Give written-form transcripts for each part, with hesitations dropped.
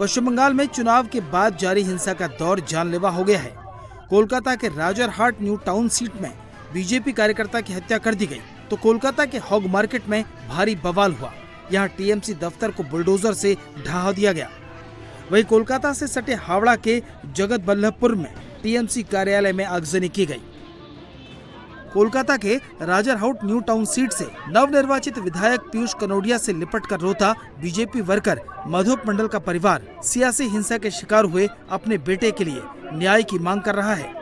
पश्चिम बंगाल में चुनाव के बाद जारी हिंसा का दौर जानलेवा हो गया है। कोलकाता के राजरहाट न्यू टाउन सीट में बीजेपी कार्यकर्ता की हत्या कर दी गई, तो कोलकाता के हॉग मार्केट में भारी बवाल हुआ। यहाँ टीएमसी दफ्तर को बुलडोजर से ढहा दिया गया। वहीं कोलकाता से सटे हावड़ा के जगत बल्लभपुर में टीएमसी कार्यालय में आगजनी की गई। कोलकाता के राजरहाट न्यू टाउन सीट से नवनिर्वाचित विधायक पीयूष कनोडिया से लिपट कर रोता बीजेपी वर्कर मधुप मंडल का परिवार सियासी हिंसा के शिकार हुए अपने बेटे के लिए न्याय की मांग कर रहा है।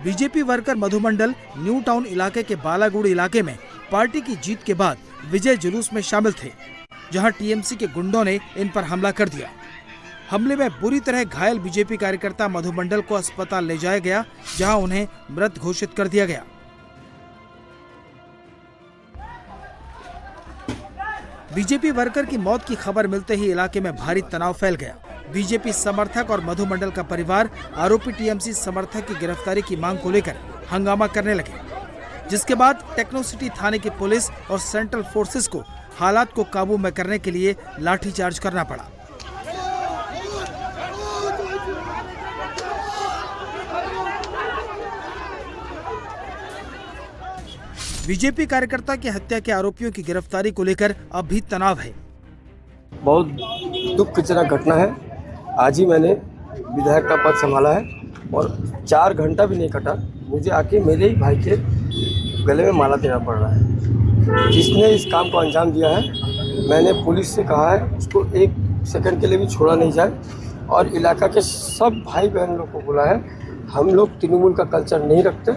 बीजेपी वर्कर मधु मंडल न्यू टाउन इलाके के बालागुड़ इलाके में पार्टी की जीत के बाद विजय जुलूस में शामिल थे, जहां टीएमसी के गुंडों ने इन पर हमला कर दिया। हमले में बुरी तरह घायल बीजेपी कार्यकर्ता मधु मंडल को अस्पताल ले जाया गया, जहां उन्हें मृत घोषित कर दिया गया। बीजेपी वर्कर की मौत की खबर मिलते ही इलाके में भारी तनाव फैल गया। बीजेपी समर्थक और मधु मंडल का परिवार आरोपी टीएमसी समर्थक की गिरफ्तारी की मांग को लेकर हंगामा करने लगे, जिसके बाद टेक्नो सिटी थाने की पुलिस और सेंट्रल फोर्सेस को हालात को काबू में करने के लिए लाठीचार्ज करना पड़ा। बीजेपी कार्यकर्ता की हत्या के आरोपियों की गिरफ्तारी को लेकर अब भी तनाव है। बहुत दुखजनक घटना है। आज ही मैंने विधायक का पद संभाला है और 4 घंटा भी नहीं कटा, मुझे आके मेरे ही भाई के गले में माला देना पड़ रहा है। जिसने इस काम को अंजाम दिया है, मैंने पुलिस से कहा है उसको 1 सेकंड के लिए भी छोड़ा नहीं जाए और इलाका के सब भाई बहन लोग को बोला है, हम लोग तृणमूल का कल्चर नहीं रखते,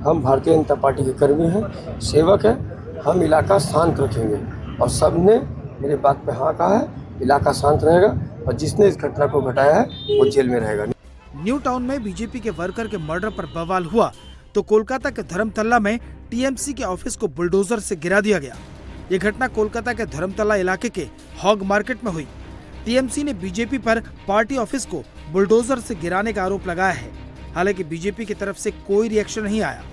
हम भारतीय जनता पार्टी के कर्मी हैं, सेवक हैं, हम इलाका शांत रखेंगे। और सब ने मेरे बात पे हाँ कहा है, इलाका शांत रहेगा और जिसने इस घटना को घटाया है वो जेल में रहेगा। न्यू टाउन में बीजेपी के वर्कर के मर्डर पर बवाल हुआ तो कोलकाता के धर्मतला में टीएमसी के ऑफिस को बुलडोजर से गिरा दिया गया। ये घटना कोलकाता के धर्मतला इलाके के हॉग मार्केट में हुई। टीएमसी ने बीजेपी पर पार्टी ऑफिस को बुलडोजर से गिराने का आरोप लगाया है। हालांकि बीजेपी की तरफ से कोई रिएक्शन नहीं आया।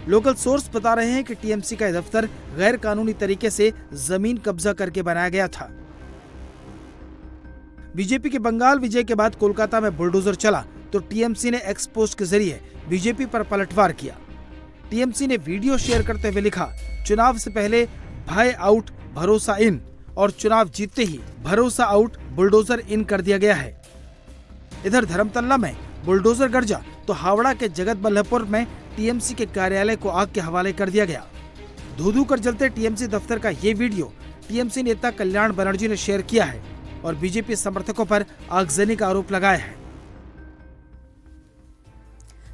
लोकल सोर्स बता रहे हैं कि टीएमसी का दफ्तर गैर कानूनी तरीके से जमीन कब्जा करके बनाया गया था। बीजेपी के बंगाल विजय के बाद कोलकाता में बुलडोजर चला तो टीएमसी ने एक्स पोस्ट के जरिए बीजेपी पर पलटवार किया। टीएमसी ने वीडियो शेयर करते हुए लिखा, चुनाव से पहले भय आउट भरोसा इन, और चुनाव जीतते ही भरोसा आउट बुलडोजर इन कर दिया गया है। इधर धर्मतला में बुलडोजर गरजा तो हावड़ा के जगत बल्लभपुर में टीएमसी के कार्यालय को आग के हवाले कर दिया गया। धू-धू कर जलते टीएमसी दफ्तर का ये वीडियो टीएमसी नेता कल्याण बनर्जी ने शेयर किया है और बीजेपी समर्थकों पर आगजनी का आरोप लगाया है।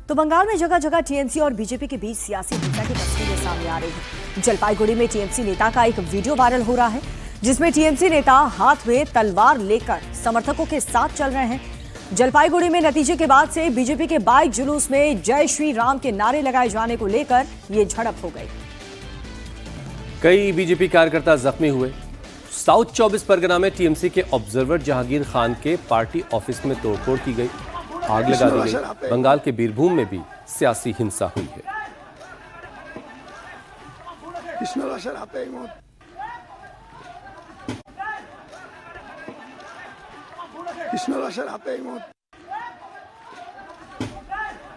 तो बंगाल में जगह जगह टीएमसी और बीजेपी के बीच सियासी हिंसा की तस्वीरें सामने आ रही है। जलपाईगुड़ी में टीएमसी नेता का एक वीडियो वायरल हो रहा है, जिसमें टीएमसी नेता हाथ में तलवार लेकर समर्थकों के साथ चल रहे हैं। जलपाईगुड़ी में नतीजे के बाद से बीजेपी के बाइक जुलूस में जय श्री राम के नारे लगाए जाने को लेकर ये झड़प हो गई। कई बीजेपी कार्यकर्ता जख्मी हुए। साउथ 24 परगना में टीएमसी के ऑब्जर्वर जहांगीर खान के पार्टी ऑफिस में तोड़फोड़ की गई, आग लगा दी गई। बंगाल के बीरभूम में भी सियासी हिंसा हुई है।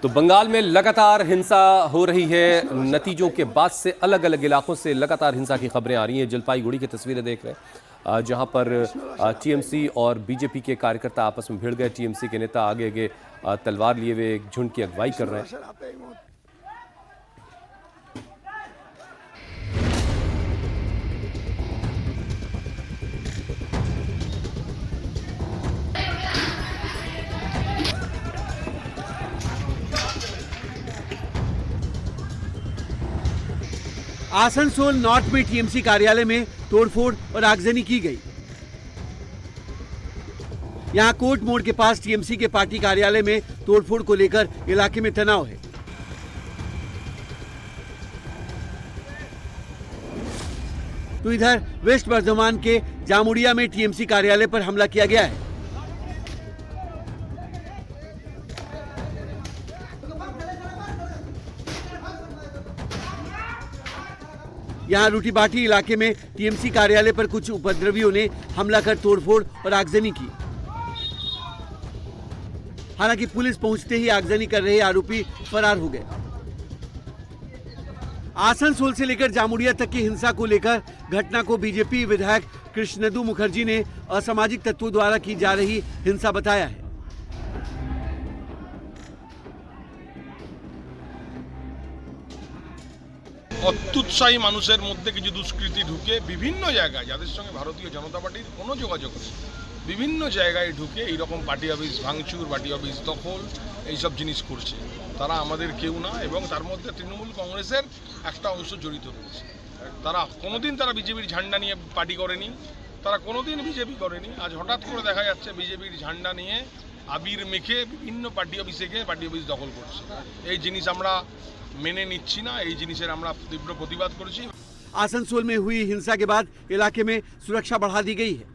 तो बंगाल में लगातार हिंसा हो रही है। नतीजों के बाद से अलग अलग इलाकों से लगातार हिंसा की खबरें आ रही हैं। जलपाईगुड़ी की तस्वीरें देख रहे हैं, जहां पर टीएमसी और बीजेपी के कार्यकर्ता आपस में भिड़ गए। टीएमसी के नेता आगे आगे तलवार लिए हुए एक झुंड की अगुवाई कर रहे हैं। आसनसोल नॉर्थ में टीएमसी कार्यालय में तोड़फोड़ और आगजनी की गई। यहां कोर्ट मोड़ के पास टीएमसी के पार्टी कार्यालय में तोड़फोड़ को लेकर इलाके में तनाव है। तो इधर वेस्ट बर्धमान के जामुड़िया में टीएमसी कार्यालय पर हमला किया गया है। यहाँ रूटीबाटी इलाके में टीएमसी कार्यालय पर कुछ उपद्रवियों ने हमला कर तोड़फोड़ और आगजनी की। हालांकि पुलिस पहुंचते ही आगजनी कर रहे आरोपी फरार हो गए। आसनसोल से लेकर जामुड़िया तक की हिंसा को लेकर घटना को बीजेपी विधायक कृष्णदू मुखर्जी ने असामाजिक तत्वों द्वारा की जा रही हिंसा बताया है। অত্যুৎসাহী মানুষের মধ্যে কিছু দুষ্কৃতী ঢুকে বিভিন্ন জায়গায়, যাদের সঙ্গে ভারতীয় জনতা পার্টির কোনো যোগাযোগ নেই, বিভিন্ন জায়গায় ঢুকে এইরকম পার্টি অফিস ভাঙচুর, পার্টি অফিস দখল, এইসব জিনিস করছে। তারা আমাদের কেউ না, এবং তার মধ্যে তৃণমূল কংগ্রেসের একটা অংশ জড়িত রয়েছে। তারা কোনোদিন বিজেপির ঝান্ডা নিয়ে পার্টি করেনি, তারা কোনোদিন বিজেপি করেনি। আজ হঠাৎ করে দেখা যাচ্ছে বিজেপির ঝান্ডা নিয়ে আবির মেখে বিভিন্ন পার্টি অফিসে গিয়ে পার্টি অফিস দখল করছে। এই জিনিস আমরা মেনে নিচ্ছি না, এই জিনিসের আমরা তীব্র প্রতিবাদ করছি। आसनसोल में हुई हिंसा के बाद इलाके में सुरक्षा बढ़ा दी गई है।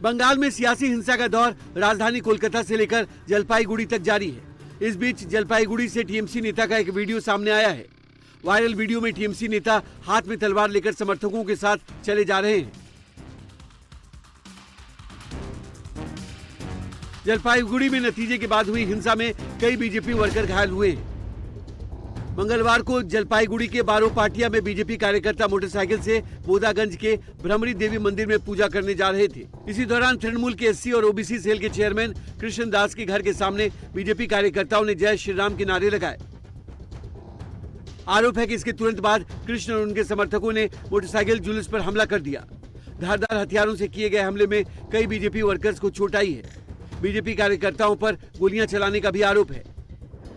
बंगाल में सियासी हिंसा का दौर राजधानी कोलकाता से लेकर जलपाईगुड़ी तक जारी है। इस बीच जलपाईगुड़ी से टीएमसी नेता का एक वीडियो सामने आया है। वायरल वीडियो में टीएमसी नेता हाथ में तलवार लेकर समर्थकों के साथ चले जा रहे हैं। जलपाईगुड़ी में नतीजे के बाद हुई हिंसा में कई बीजेपी वर्कर घायल हुए हैं। मंगलवार को जलपाईगुड़ी के बारोपाटिया में बीजेपी कार्यकर्ता मोटरसाइकिल से बोदागंज के भ्रमरी देवी मंदिर में पूजा करने जा रहे थे। इसी दौरान तृणमूल के एससी और ओबीसी सेल के चेयरमैन कृष्ण दास के घर के सामने बीजेपी कार्यकर्ताओं ने जय श्री राम के नारे लगाए। आरोप है कि इसके तुरंत बाद कृष्ण और उनके समर्थकों ने मोटरसाइकिल जुलूस पर हमला कर दिया। धारदार हथियारों से किए गए हमले में कई बीजेपी वर्कर्स को चोट आई है। बीजेपी कार्यकर्ताओं पर गोलियां चलाने का भी आरोप है।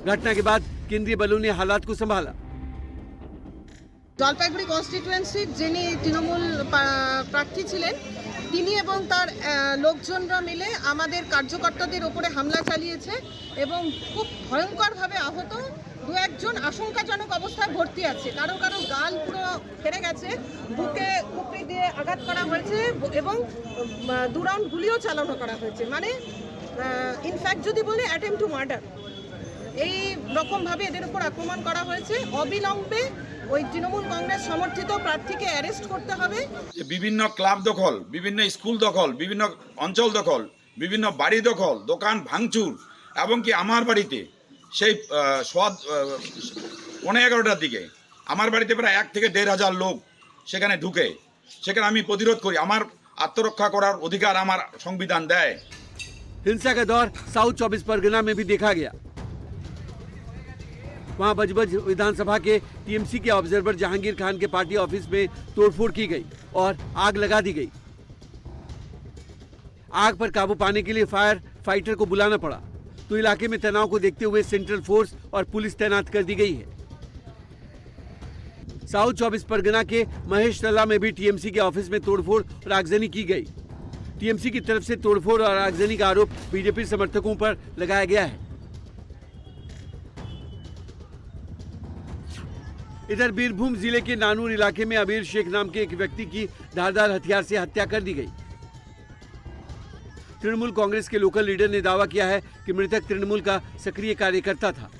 घटना के बाद केंद्रीय बलों ने हालात को संभाला। জলপাইগুড়ি কনস্টিটুয়েন্সির যিনি তৃণমূল প্রার্থী ছিলেন তিনি এবং তার লোকজনরা মিলে আমাদের কার্যকর্তাদের উপরে হামলা চালিয়েছে এবং খুব ভয়ঙ্করভাবে আহত দু একজন আশঙ্কাজনক অবস্থায় ভর্তি আছে। কারো কারো গাল পুরো ফেটে গেছে, বুকে কুপড়ি দিয়ে আঘাত করা হয়েছে এবং 2 রাউন্ড গুলিও চালানো করা হয়েছে। মানে ইনফ্যাক্ট যদি বলি অ্যাটেম্প টু মার্ডার, এই রকম ভাবে এদের উপর আক্রমণ করা হয়েছে। অবিলম্বে ওই তৃণমূল কংগ্রেস সমর্থিত প্রার্থীকে অ্যারেস্ট করতে হবে। বিভিন্ন ক্লাব দখল, বিভিন্ন স্কুল দখল, বিভিন্ন অঞ্চল দখল, বিভিন্ন বাড়ি দখল, দোকান ভাঙচুর, এবং কি আমার বাড়িতে সেই 11:15টার দিকে আমার বাড়িতে প্রায় 1 থেকে 1,500 লোক সেখানে ঢুকে, সেখানে আমি প্রতিরোধ করি। আমার আত্মরক্ষা করার অধিকার আমার সংবিধান দেয়। हिंसा का दौर साउथ 24 परगना में भी देखा गया। वहां बजबज विधानसभा के टीएमसी के ऑब्जर्वर जहांगीर खान के पार्टी ऑफिस में तोड़फोड़ की गई और आग लगा दी गई। आग पर काबू पाने के लिए फायर फाइटर को बुलाना पड़ा, तो इलाके में तनाव को देखते हुए सेंट्रल फोर्स और पुलिस तैनात कर दी गई है। साउथ 24 परगना के महेश तला में भी टीएमसी के ऑफिस में तोड़फोड़ और आगजनी की गई। टीएमसी की तरफ से तोड़फोड़ और आगजनी का आरोप बीजेपी समर्थकों पर लगाया गया है। इधर बीरभूम जिले के नानूर इलाके में अबीर शेख नाम के एक व्यक्ति की धारदार हथियार से हत्या कर दी गई। तृणमूल कांग्रेस के लोकल लीडर ने दावा किया है कि मृतक तृणमूल का सक्रिय कार्यकर्ता था।